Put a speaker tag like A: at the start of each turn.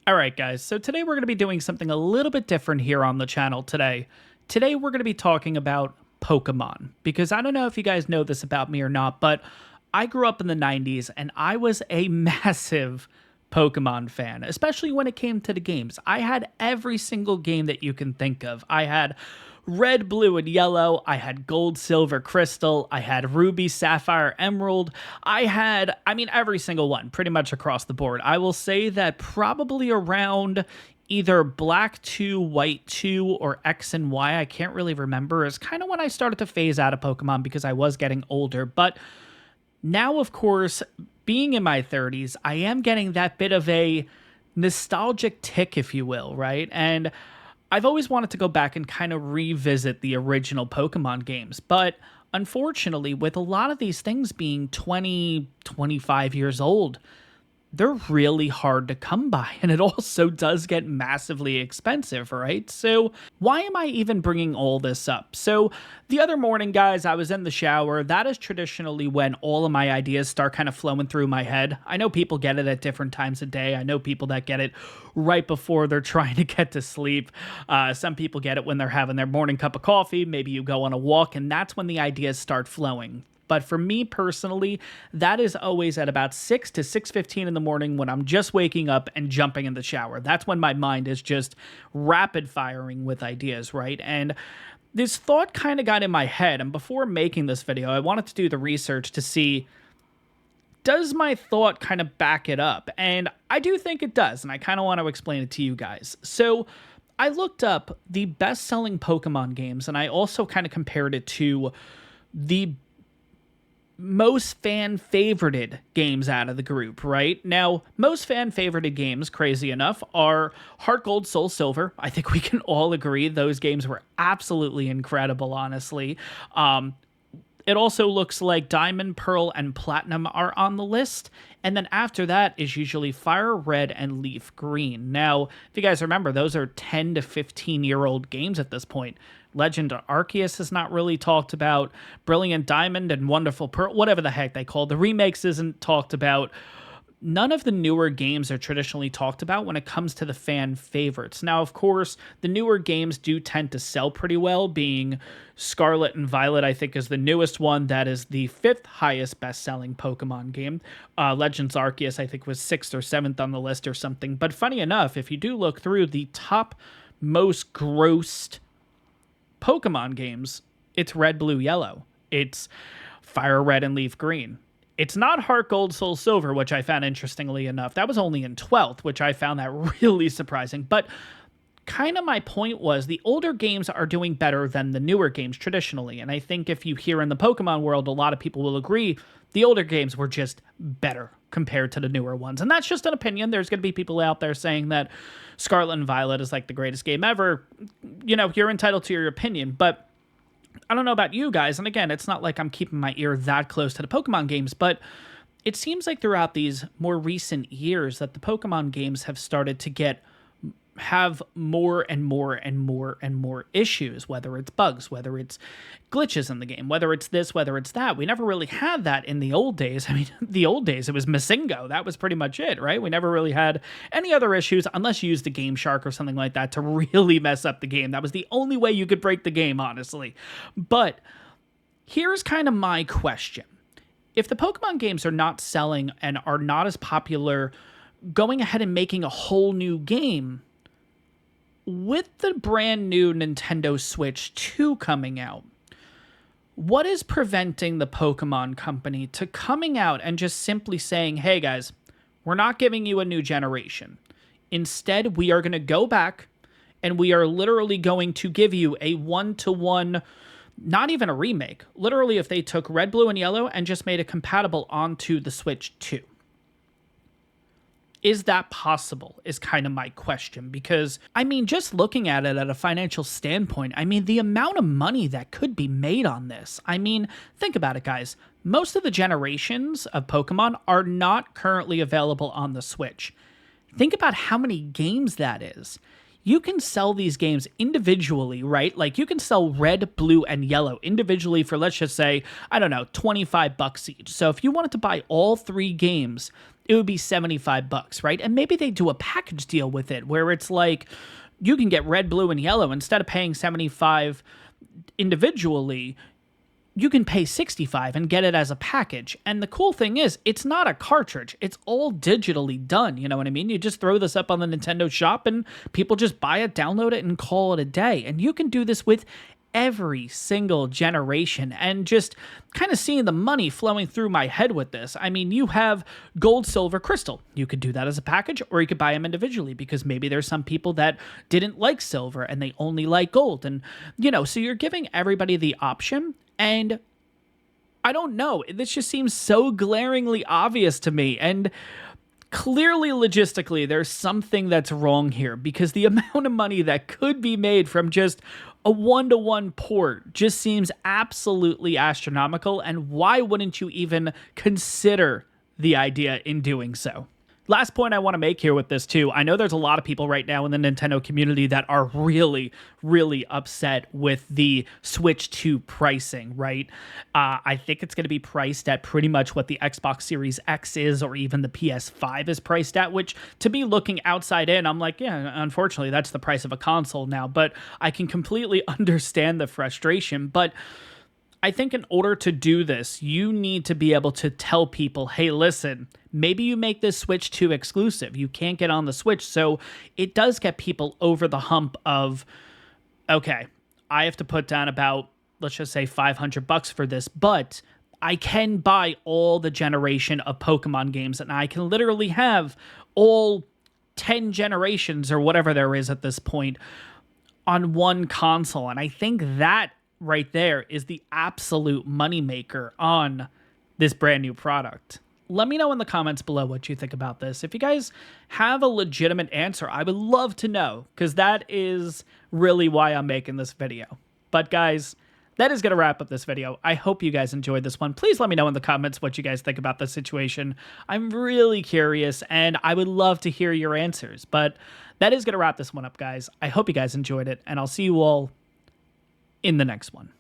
A: Alright guys, so today we're going to be doing something a little bit different here on the channel today. Today we're going to be talking about Pokemon, because I don't know if you guys know this about me or not, but I grew up in the 90s and I was a massive Pokemon fan, especially when it came to the games. I had every single game that you can think of. I had Red, Blue, and Yellow. I had Gold, Silver, Crystal. I had Ruby, Sapphire, Emerald. I had, every single one, pretty much across the board. I will say that probably around either Black 2, White 2, or X and Y, I can't really remember, is kind of when I started to phase out of Pokemon because I was getting older. But now, of course, being in my 30s, I am getting that bit of a nostalgic tick, if you will, right? And I've always wanted to go back and kind of revisit the original Pokemon games, but unfortunately, with a lot of these things being 20, 25 years old, they're really hard to come by, and it also does get massively expensive, right? So why am I even bringing all this up? So the other morning, guys, I was in the shower. That is traditionally when all of my ideas start kind of flowing through my head. I know people get it at different times of day. I know people that get it right before they're trying to get to sleep. Some people get it when they're having their morning cup of coffee. Maybe you go on a walk, and that's when the ideas start flowing. But for me personally, that is always at about 6 to 6:15 in the morning when I'm just waking up and jumping in the shower. That's when my mind is just rapid firing with ideas, right? And this thought kind of got in my head. And before making this video, I wanted to do the research to see, does my thought kind of back it up? And I do think it does. And I kind of want to explain it to you guys. So I looked up the best-selling Pokemon games, and I also kind of compared it to the most fan-favorited games out of the group, right? Now, most fan-favorited games, crazy enough, are Heart Gold, Soul Silver. I think we can all agree those games were absolutely incredible, honestly. It also looks like Diamond, Pearl, and Platinum are on the list. And then after that is usually Fire Red and Leaf Green. Now, if you guys remember, those are 10 to 15-year-old games at this point. Legend of Arceus is not really talked about. Brilliant Diamond and Wonderful Pearl, whatever the heck they call it. The remakes isn't talked about. None of the newer games are traditionally talked about when it comes to the fan favorites. Now, of course, the newer games do tend to sell pretty well, being Scarlet and Violet, I think, is the newest one. That is the 5th highest best-selling Pokemon game. Legends Arceus, I think, was 6th or 7th on the list or something. But funny enough, if you do look through the top most grossed Pokemon games, it's Red, Blue, Yellow. It's Fire Red and Leaf Green. It's not Heart Gold, Soul Silver, which I found interestingly enough. That was only in 12th, which I found that really surprising. But kind of my point was the older games are doing better than the newer games traditionally. And I think if you hear in the Pokemon world, a lot of people will agree the older games were just better compared to the newer ones. And that's just an opinion. There's going to be people out there saying that Scarlet and Violet is like the greatest game ever. You know, you're entitled to your opinion, but I don't know about you guys, and again, it's not like I'm keeping my ear that close to the Pokemon games, but it seems like throughout these more recent years that the Pokemon games have started to have more and more and more and more issues, whether it's bugs, whether it's glitches in the game, whether it's this, whether it's that. We never really had that in the old days. I mean, the old days, it was Mazingo. That was pretty much it, right? We never really had any other issues unless you used the Game Shark or something like that to really mess up the game. That was the only way you could break the game, honestly. But here's kind of my question. If the Pokemon games are not selling and are not as popular, going ahead and making a whole new game, with the brand new Nintendo Switch 2 coming out, what is preventing the Pokemon Company to coming out and just simply saying, hey guys, we're not giving you a new generation. Instead, we are going to go back and we are literally going to give you a one-to-one, not even a remake. Literally, if they took Red, Blue, and Yellow and just made it compatible onto the Switch 2. Is that possible is kind of my question, because, I mean, just looking at it at a financial standpoint, I mean, the amount of money that could be made on this. I mean, think about it, guys. Most of the generations of Pokemon are not currently available on the Switch. Think about how many games that is. you can sell these games individually, right? Like you can sell red, blue, and yellow individually for, let's just say, I don't know, $25 each. So if you wanted to buy all 3 games, it would be $75, right? And maybe they do a package deal with it where it's like you can get red, blue, and yellow instead of paying $75 individually. You can pay $65 and get it as a package. And the cool thing is, it's not a cartridge. It's all digitally done. You know what I mean? You just throw this up on the Nintendo shop and people just buy it, download it, and call it a day. And you can do this with every single generation, and just kind of seeing the money flowing through my head with this. I mean, you have gold, silver, crystal. You could do that as a package, or you could buy them individually because maybe there's some people that didn't like silver and they only like gold. And, you know, so you're giving everybody the option. And I don't know, this just seems so glaringly obvious to me. And clearly, logistically, there's something that's wrong here, because the amount of money that could be made from just a one-to-one port just seems absolutely astronomical. And why wouldn't you even consider the idea in doing so? Last point I want to make here with this too, I know there's a lot of people right now in the Nintendo community that are really, really upset with the Switch 2 pricing, right? I think it's going to be priced at pretty much what the Xbox Series X is, or even the PS5 is priced at, which to me, looking outside in, I'm like, yeah, unfortunately, that's the price of a console now, but I can completely understand the frustration. But I think in order to do this, you need to be able to tell people, hey, listen, maybe you make this Switch 2 exclusive. You can't get on the Switch. So it does get people over the hump of, okay, I have to put down about, let's just say $500 for this, but I can buy all the generation of Pokemon games, and I can literally have all 10 generations or whatever there is at this point on one console. And I think that right there is the absolute moneymaker on this brand new product. Let me know in the comments below what you think about this. If you guys have a legitimate answer, I would love to know, because that is really why I'm making this video. But guys, that is going to wrap up this video. I hope you guys enjoyed this one. Please let me know in the comments what you guys think about this situation. I'm really curious, and I would love to hear your answers. But that is going to wrap this one up, guys. I hope you guys enjoyed it, and I'll see you all in the next one.